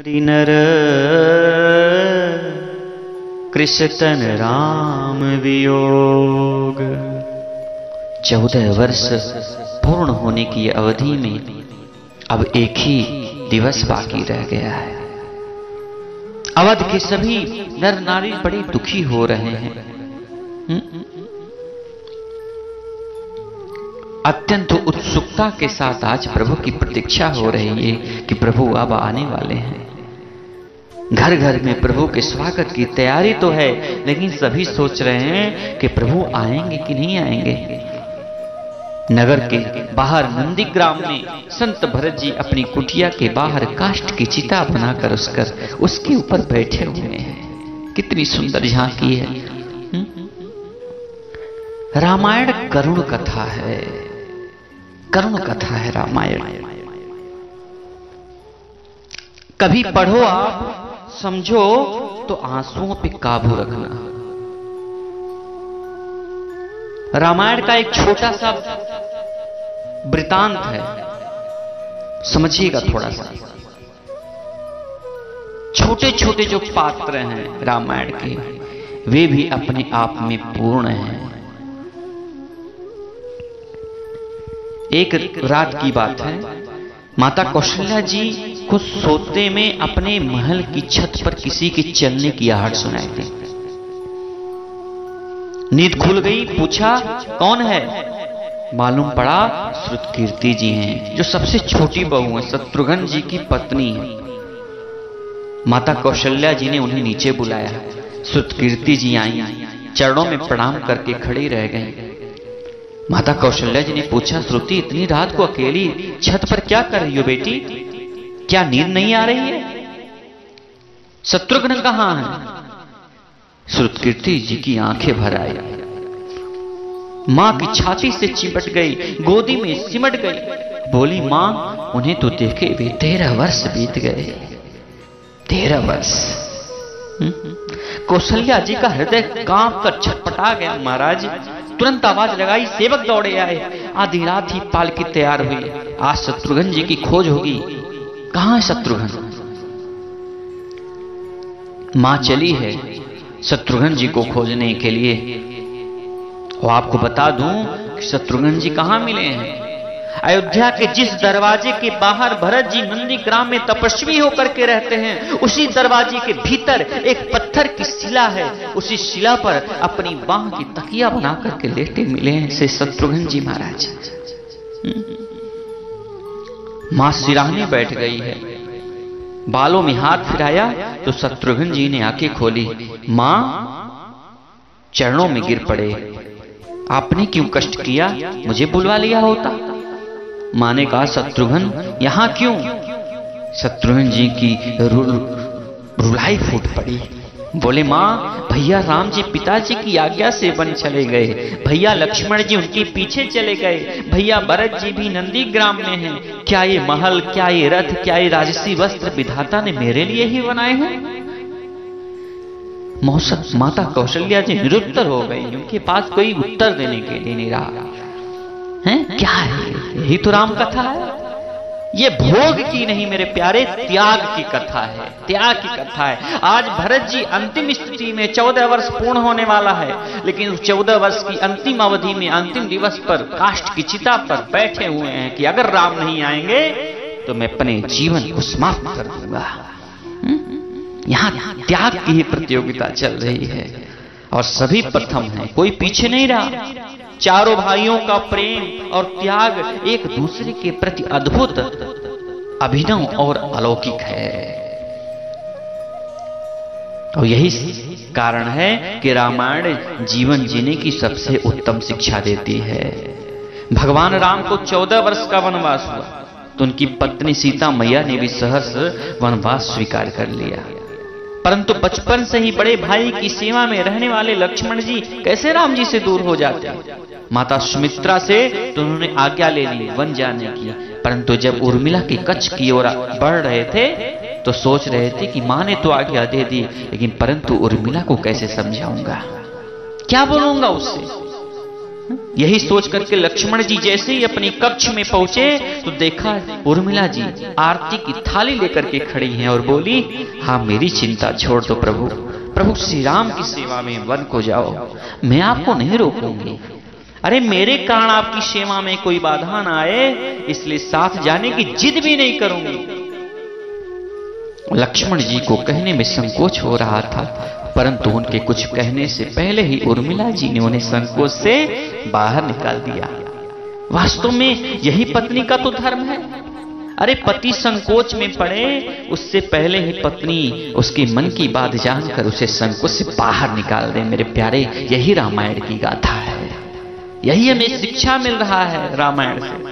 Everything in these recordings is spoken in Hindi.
नर कृष्ण राम वियोग। 14 वर्ष पूर्ण होने की अवधि में अब एक ही दिवस बाकी रह गया है। अवध के सभी नर नारी बड़े दुखी हो रहे हैं। अत्यंत उत्सुकता के साथ आज प्रभु की प्रतीक्षा हो रही है कि प्रभु अब आने वाले हैं। घर घर में प्रभु के स्वागत की तैयारी तो है, लेकिन सभी सोच रहे हैं कि प्रभु आएंगे कि नहीं आएंगे। नगर के बाहर नंदीग्राम में संत भरत जी अपनी कुटिया के बाहर काष्ठ की चिता बनाकर उसके ऊपर बैठे हुए हैं। कितनी सुंदर झांकी है। रामायण करुण कथा है, करुण कथा है रामायण। कभी पढ़ो आप, समझो तो आंसुओं पे काबू रखना। रामायण का एक छोटा सा वृतांत है, समझिएगा थोड़ा सा। छोटे छोटे जो पात्र हैं रामायण के, वे भी अपने आप में पूर्ण हैं। एक रात की बात है, माता कौशल्या जी को सोते में अपने महल की छत पर किसी के चलने की आहट सुनाई दी। नींद खुल गई, पूछा कौन है। मालूम पड़ा श्रुतकीर्ति जी हैं, जो सबसे छोटी बहू है, शत्रुघ्न जी की पत्नी है। माता कौशल्या जी ने उन्हें नीचे बुलाया। श्रुतकीर्ति जी आई, चरणों में प्रणाम करके खड़ी रह गई। माता कौशल्या जी ने पूछा, श्रुति इतनी रात को अकेली छत पर क्या कर रही हो बेटी? क्या नींद नहीं आ रही है? शत्रुघ्न कहां है? श्रुतकीर्ति जी की आंखें भर आई, मां की छाती से चिपट गई, गोदी में सिमट गई। बोली, मां उन्हें तो देखे भी 13 वर्ष बीत गए। 13 वर्ष। कौशल्या जी का हृदय कांप कर छटपटा गया। महाराज तुरंत आवाज लगाई, सेवक दौड़े आए। आधी रात ही पालकी तैयार हुई, आज शत्रुघ्न जी की खोज होगी। कहां है शत्रुघ्न? मां चली है शत्रुघ्न जी को खोजने के लिए। और आपको बता दूं कि शत्रुघ्न जी कहां मिले हैं। अयोध्या के जिस दरवाजे के बाहर भरत जी नंदीग्राम में तपस्वी होकर के रहते हैं, उसी दरवाजे के भीतर एक पत्थर की शिला है। उसी शिला पर अपनी बाह की तकिया बना करके लेटे मिले हैं से शत्रुघ्न जी महाराज। मां सिराहने बैठ गई है, बालों में हाथ फिराया तो शत्रुघ्न जी ने आंखें खोली। मां चरणों में गिर पड़े, आपने क्यों कष्ट किया? मुझे बुलवा लिया होता। मां ने कहा, शत्रुघ्न यहां क्यों? शत्रुघ्न जी की रुलाई फूट पड़ी। बोले, मां भैया राम जी पिताजी की आज्ञा से वन चले गए, भैया लक्ष्मण जी उनके पीछे चले गए, भैया भरत जी भी नंदीग्राम में हैं। क्या ये महल, क्या ये रथ, क्या ये राजसी वस्त्र विधाता ने मेरे लिए ही बनाए हैं? माता कौशल्या जी निरुत्तर हो गई, उनके पास कोई उत्तर देने के लिए नहीं रहा है। क्या है? यही तो राम कथा है। ये भोग की नहीं मेरे प्यारे, त्याग की कथा है, त्याग की कथा है। आज भरत जी अंतिम स्थिति में 14 वर्ष पूर्ण होने वाला है, लेकिन उस 14 वर्ष की अंतिम अवधि में अंतिम दिवस पर काष्ठ की चिता पर बैठे हुए हैं कि अगर राम नहीं आएंगे तो मैं अपने जीवन को समाप्त कर दूंगा। यहां त्याग की ही प्रतियोगिता चल रही है और सभी प्रथम है, कोई पीछे नहीं रहा। चारों भाइयों का प्रेम और त्याग एक दूसरे के प्रति अद्भुत, अभिनव और अलौकिक है। और यही कारण है कि रामायण जीवन जीने की सबसे उत्तम शिक्षा देती है। भगवान राम को 14 वर्ष का वनवास हुआ तो उनकी पत्नी सीता मैया ने भी सहर्ष वनवास स्वीकार कर लिया। परंतु बचपन से ही बड़े भाई की सेवा में रहने वाले लक्ष्मण जी कैसे राम जी से दूर हो जाते? माता सुमित्रा से तो उन्होंने आज्ञा ले ली वन जाने की, परंतु जब उर्मिला के कच्छ की ओर बढ़ रहे थे तो सोच रहे थे कि मां ने तो आज्ञा दे दी, लेकिन परंतु उर्मिला को कैसे समझाऊंगा, क्या बोलूंगा उससे? यही सोच करके लक्ष्मण जी जैसे ही अपनी कक्ष में पहुंचे तो देखा उर्मिला जी आरती की थाली लेकर के खड़ी हैं और बोली, हाँ मेरी चिंता छोड़ दो प्रभु, प्रभु श्री राम की सेवा में वन को जाओ, मैं आपको नहीं रोकूंगी। अरे मेरे कारण आपकी सेवा में कोई बाधा ना आए, इसलिए साथ जाने की जिद भी नहीं करूंगी। लक्ष्मण जी को कहने में संकोच हो रहा था, परंतु उनके कुछ कहने से पहले ही उर्मिला जी ने उन्हें संकोच से बाहर निकाल दिया। वास्तव में यही पत्नी का तो धर्म है। अरे पति संकोच में पड़े उससे पहले ही पत्नी उसके मन की बात जानकर उसे संकोच से बाहर निकाल दे। मेरे प्यारे, यही रामायण की गाथा है, यही हमें शिक्षा मिल रहा है रामायण से।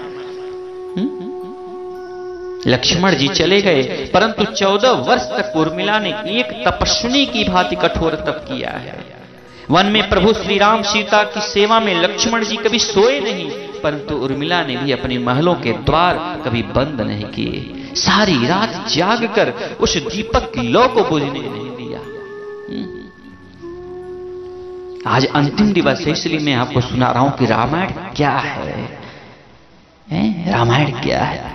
लक्ष्मण जी चले गए, परंतु 14 वर्ष तक उर्मिला ने एक तपस्विनी की भांति कठोर तप किया है। वन में प्रभु श्री राम सीता की सेवा में लक्ष्मण जी कभी सोए नहीं, परंतु उर्मिला ने भी अपने महलों के द्वार कभी बंद नहीं किए। सारी रात जागकर उस दीपक की लौ को बुझने नहीं दिया। आज अंतिम दिवस है, इसलिए मैं आपको सुना रहा हूं कि रामायण क्या है, रामायण क्या है।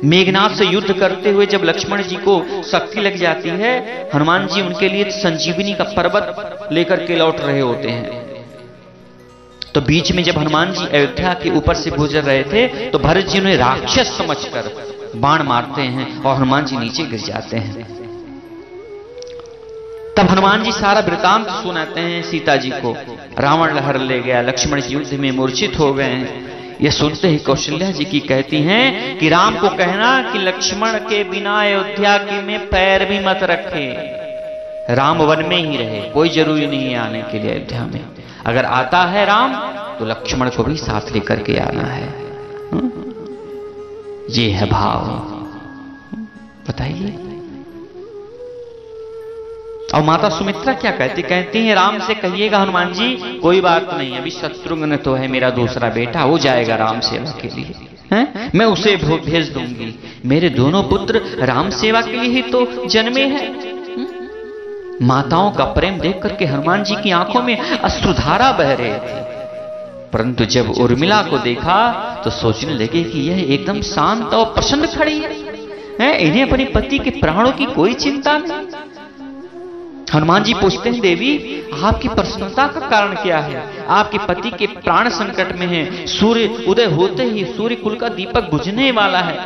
मेघनाथ से युद्ध करते हुए जब लक्ष्मण जी को शक्ति लग जाती है, हनुमान जी उनके लिए संजीवनी का पर्वत लेकर के लौट रहे होते हैं। तो बीच में जब हनुमान जी अयोध्या के ऊपर से गुजर रहे थे तो भरत जी उन्हें राक्षस समझकर बाण मारते हैं और हनुमान जी नीचे गिर जाते हैं। तब हनुमान जी सारा वृतांत सुनाते हैं सीता जी को। रावण लहर ले गया, लक्ष्मण जी युद्ध में मूर्छित हो गए हैं। यह सुनते ही कौशल्या जी की कहती हैं कि राम को कहना कि लक्ष्मण के बिना अयोध्या की में पैर भी मत रखे, राम वन में ही रहे, कोई जरूरी नहीं है आने के लिए अयोध्या में। अगर आता है राम तो लक्ष्मण को भी साथ लेकर के आना है। ये है भाव, बताइए। और माता सुमित्रा क्या कहती हैं, राम से कहिएगा हनुमान जी कोई बात नहीं, अभी शत्रुघ्न तो है मेरा दूसरा बेटा, वो जाएगा राम सेवा के लिए, हैं? मैं उसे भेज दूंगी। मेरे दोनों पुत्र राम सेवा के लिए ही तो जन्मे हैं। माताओं का प्रेम देख करके हनुमान जी की आंखों में अश्रुधारा बह रहे थे, परंतु जब उर्मिला को देखा तो सोचने लगे कि यह एकदम शांत और प्रसन्न खड़ी है, इन्हें अपने पति के प्राणों की कोई चिंता नहीं। हनुमान जी पूछते हैं, देवी आपकी प्रसन्नता का कारण क्या है? आपके पति के प्राण संकट में हैं, सूर्य उदय होते ही सूर्य कुल का दीपक बुझने वाला है।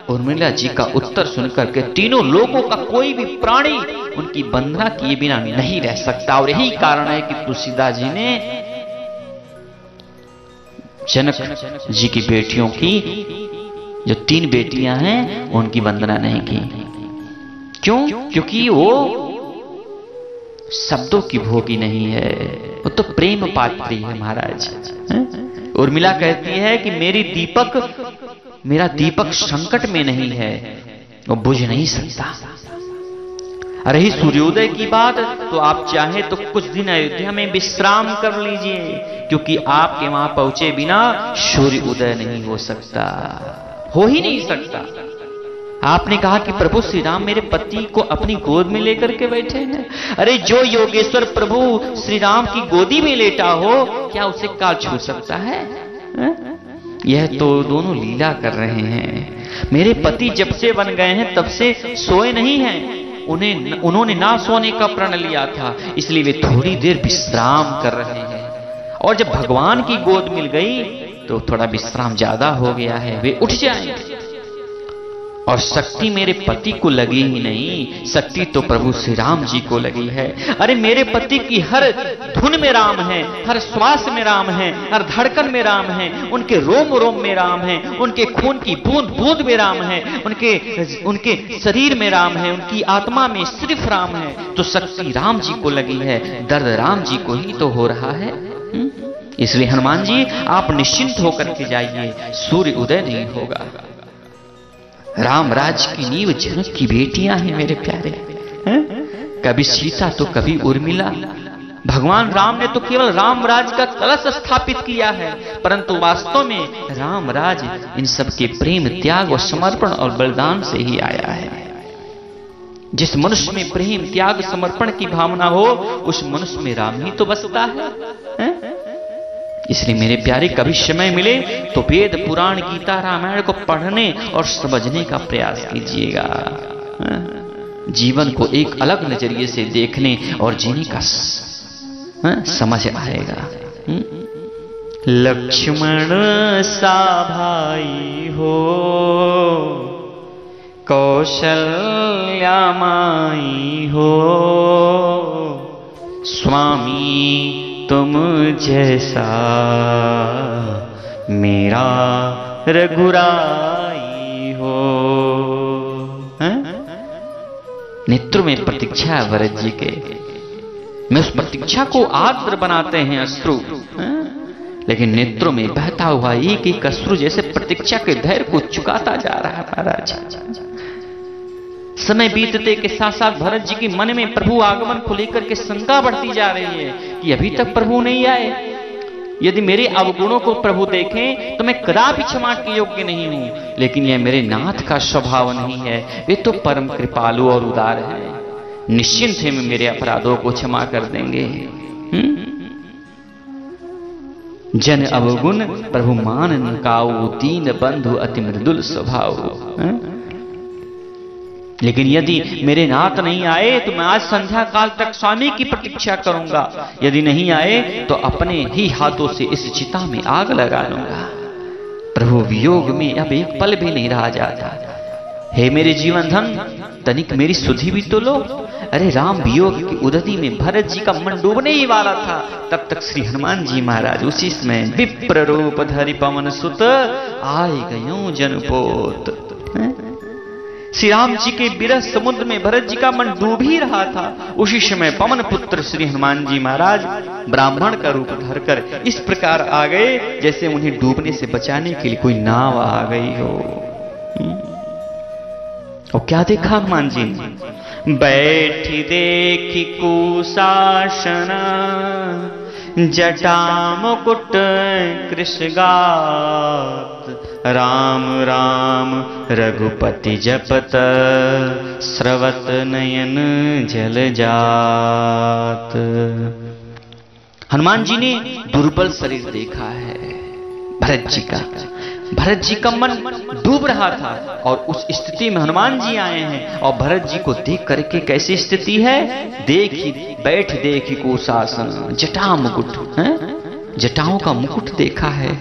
उर्मिला जी का उत्तर सुनकर के तीनों लोगों का कोई भी प्राणी उनकी वंदना किए बिना नहीं रह सकता, और यही कारण है कि तुलसीदास जी ने जनक जी की बेटियों की, जो 3 बेटियां हैं, उनकी वंदना नहीं की। क्यों? क्योंकि वो शब्दों की भोगी नहीं है, वो तो प्रेम पात्री है महाराज। उर्मिला कहती है कि मेरा दीपक संकट में नहीं है, वो बुझ नहीं सकता। रही सूर्योदय की बात, तो आप चाहे तो कुछ दिन अयोध्या में विश्राम कर लीजिए, क्योंकि आपके वहां पहुंचे बिना सूर्य उदय नहीं हो सकता, हो ही नहीं सकता। आपने कहा कि प्रभु श्री राम मेरे पति को अपनी गोद में लेकर के बैठे हैं। अरे जो योगेश्वर प्रभु श्री राम की गोदी में लेटा हो, क्या उसे काल छू सकता है? यह तो दोनों लीला कर रहे हैं। मेरे पति जब से बन गए हैं तब से सोए नहीं हैं, उन्होंने ना सोने का प्रण लिया था, इसलिए वे थोड़ी देर विश्राम कर रहे हैं। और जब भगवान की गोद मिल गई तो थोड़ा विश्राम ज्यादा हो गया है, वे उठ जाएंगे। और शक्ति मेरे पति को लगी ही नहीं, शक्ति तो प्रभु श्री राम जी को लगी है। अरे मेरे पति की हर धुन में राम है, हर श्वास में राम है, हर धड़कन में राम है, उनके रोम रोम में राम है, उनके खून की बूंद बूंद में राम है, उनके शरीर में राम है, उनकी आत्मा में सिर्फ राम है। तो शक्ति राम जी को लगी है, दर्द राम जी को ही तो हो रहा है। इसलिए हनुमान जी आप निश्चिंत होकर के जाइए, सूर्य उदय नहीं होगा। राम राज की नींव जनक की बेटियां हैं मेरे प्यारे, कभी सीता तो कभी उर्मिला। भगवान राम ने तो केवल राम राज का कलश स्थापित किया है, परंतु वास्तव में राम राज इन सब के प्रेम, त्याग और समर्पण और बलिदान से ही आया है। जिस मनुष्य में प्रेम, त्याग, समर्पण की भावना हो, उस मनुष्य में राम ही तो बसता है। इसलिए मेरे प्यारे कभी समय मिले तो वेद पुराण गीता रामायण को पढ़ने और समझने का प्रयास कीजिएगा। जीवन को एक अलग नजरिए से देखने और जीने का समझ आएगा। लक्ष्मण सा भाई हो, कौशल्या माई हो, स्वामी तुम जैसा मेरा रघुराई हो। नेत्र में प्रतीक्षा है भरत जी के, मैं उस प्रतीक्षा को आर्द्र बनाते हैं अश्रु, लेकिन नेत्रों में बहता हुआ एक एक अश्रु जैसे प्रतीक्षा के धैर्य को चुकाता जा रहा है महाराज। समय बीतते के साथ साथ भरत जी के मन में प्रभु आगमन को लेकर के शंका बढ़ती जा रही है कि अभी तक प्रभु नहीं आए। यदि मेरे अवगुणों को प्रभु देखें तो मैं कदापि क्षमा के योग्य नहीं हूं, लेकिन यह मेरे नाथ का स्वभाव नहीं है, वे तो परम कृपालु और उदार है, निश्चिंत है मेरे अपराधों को क्षमा कर देंगे। जन अवगुण प्रभु मान नकाऊ, दीन बंधु अति मृदुल स्वभाव। लेकिन यदि मेरे नाथ नहीं आए तो मैं आज संध्या काल तक स्वामी की प्रतीक्षा करूंगा, यदि नहीं आए तो अपने ही हाथों से इस चिता में आग लगा लूंगा। प्रभु वियोग में अब एक पल भी नहीं रहा जाता। हे मेरे जीवन धन, तनिक मेरी सुधि भी तो लो। अरे राम वियोग की उदधि में भरत जी का मन डूबने ही वाला था, तब तक श्री हनुमान जी महाराज उसी समय विप्र रूप धरि पवन सुत आए गयो जनपोत। श्री राम जी के विरह समुद्र में भरत जी का मन डूब ही रहा था। उसी समय पवन पुत्र श्री हनुमान जी महाराज ब्राह्मण का रूप धरकर इस प्रकार आ गए जैसे उन्हें डूबने से बचाने के लिए कोई नाव आ गई हो। और क्या देखा हनुमान जी ने? बैठी देखी कुशासन, जटा मुकुट कृषगात, राम राम रघुपति जपत, स्रवत नयन जल जात। हनुमान जी ने दुर्बल शरीर देखा है भरत जी का। भरत जी का मन डूब रहा था और उस स्थिति में हनुमान जी आए हैं। और भरत जी को देख करके कैसी स्थिति है? देखी बैठ देखी कुशासन, जटा मुकुट, जटाओं का मुकुट देखा है,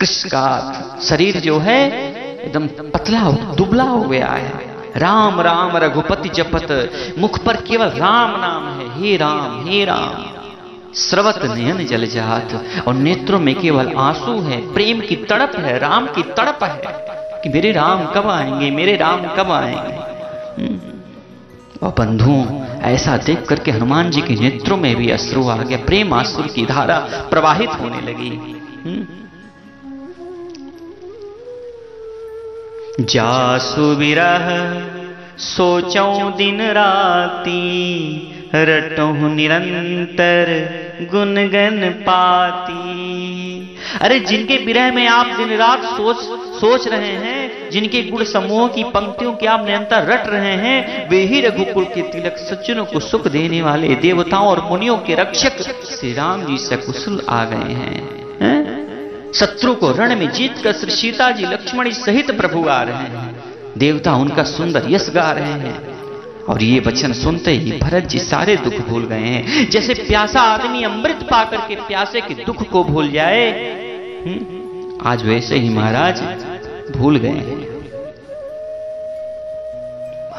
कृष्णकात, शरीर जो है एकदम पतला दुबला हो गया है। राम राम रघुपति जपत, मुख पर केवल राम नाम है, हे राम हे राम। स्रवत नयन जल जात, और नेत्रों में केवल आंसू है, प्रेम की तड़प है, राम की तड़प है कि मेरे राम कब आएंगे, मेरे राम कब आएंगे। और बंधुओं, ऐसा देख करके हनुमान जी के नेत्रों में भी अश्रु आ गया, प्रेम आंसू की धारा प्रवाहित होने लगी। जासु विरह सोचौं दिन राती, रटों निरंतर गुनगन पाती। अरे जिनके विरह में आप दिन रात सोच रहे हैं, जिनके गुण समूह की पंक्तियों की आप निरंतर रट रहे हैं, वे ही रघुकुल के तिलक, सज्जनों को सुख देने वाले, देवताओं और मुनियों के रक्षक श्री राम जी सकुशल आ गए हैं। शत्रु को रण में जीत कर श्री सीता जी लक्ष्मण सहित प्रभु आ रहे हैं, देवता उनका सुंदर यश गा रहे हैं। और ये वचन सुनते ही भरत जी सारे दुख भूल गए हैं। जैसे प्यासा आदमी अमृत पाकर के प्यासे के दुख को भूल जाए, आज वैसे ही महाराज भूल गए हैं।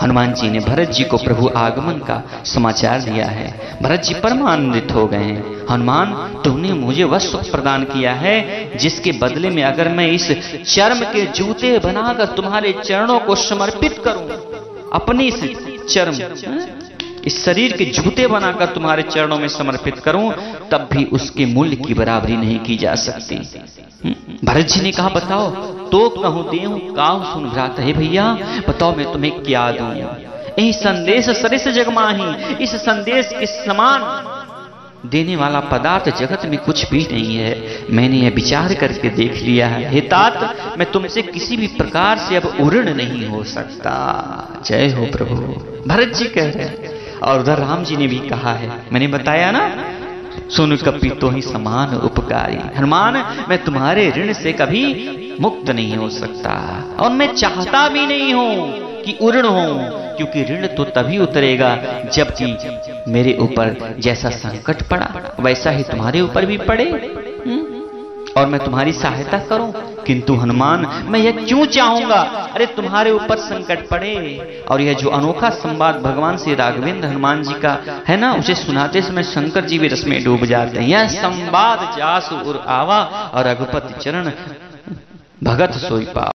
हनुमान जी ने भरत जी को प्रभु आगमन का समाचार दिया है। भरत जी परमानंदित हो गए हैं। हनुमान, तुमने मुझे वह सुख प्रदान किया है जिसके बदले में अगर मैं इस चर्म के जूते बनाकर तुम्हारे चरणों को समर्पित करूं, अपनी इस चर्म, इस शरीर के जूते बनाकर तुम्हारे चरणों में समर्पित करूं, तब भी उसके मूल्य की बराबरी नहीं की जा सकती। भरत जी ने कहा, बताओ तो कहूं देहूं काहू सुन भ्राता। हे भैया बताओ मैं तुम्हें क्या दूं? यही संदेश सरिस जगमाही, इस संदेश के समान देने वाला पदार्थ जगत में कुछ भी नहीं है। मैंने यह विचार करके देख लिया है। हे तात, मैं तुमसे किसी भी प्रकार से अब उऋण नहीं हो सकता। जय हो प्रभु, भरत जी कह रहे हैं। और उधर राम जी ने भी कहा है, मैंने बताया ना, सुन कपि तो ही समान उपकारी। हनुमान, मैं तुम्हारे ऋण से कभी मुक्त नहीं हो सकता और मैं चाहता भी नहीं हूं कि उऋण हूं, क्योंकि ऋण तो तभी उतरेगा जबकि मेरे ऊपर जैसा संकट पड़ा वैसा ही तुम्हारे ऊपर भी पड़े और मैं तुम्हारी सहायता करूं। किंतु हनुमान, मैं यह क्यों चाहूंगा, अरे तुम्हारे ऊपर संकट पड़े। और यह जो अनोखा संवाद भगवान श्री राघवेंद्र हनुमान जी का है ना, उसे सुनाते समय शंकर जी भी रस में डूब जाते हैं। यह संवाद जासु उर आवा और रघुपति चरण भगत सोई पावा।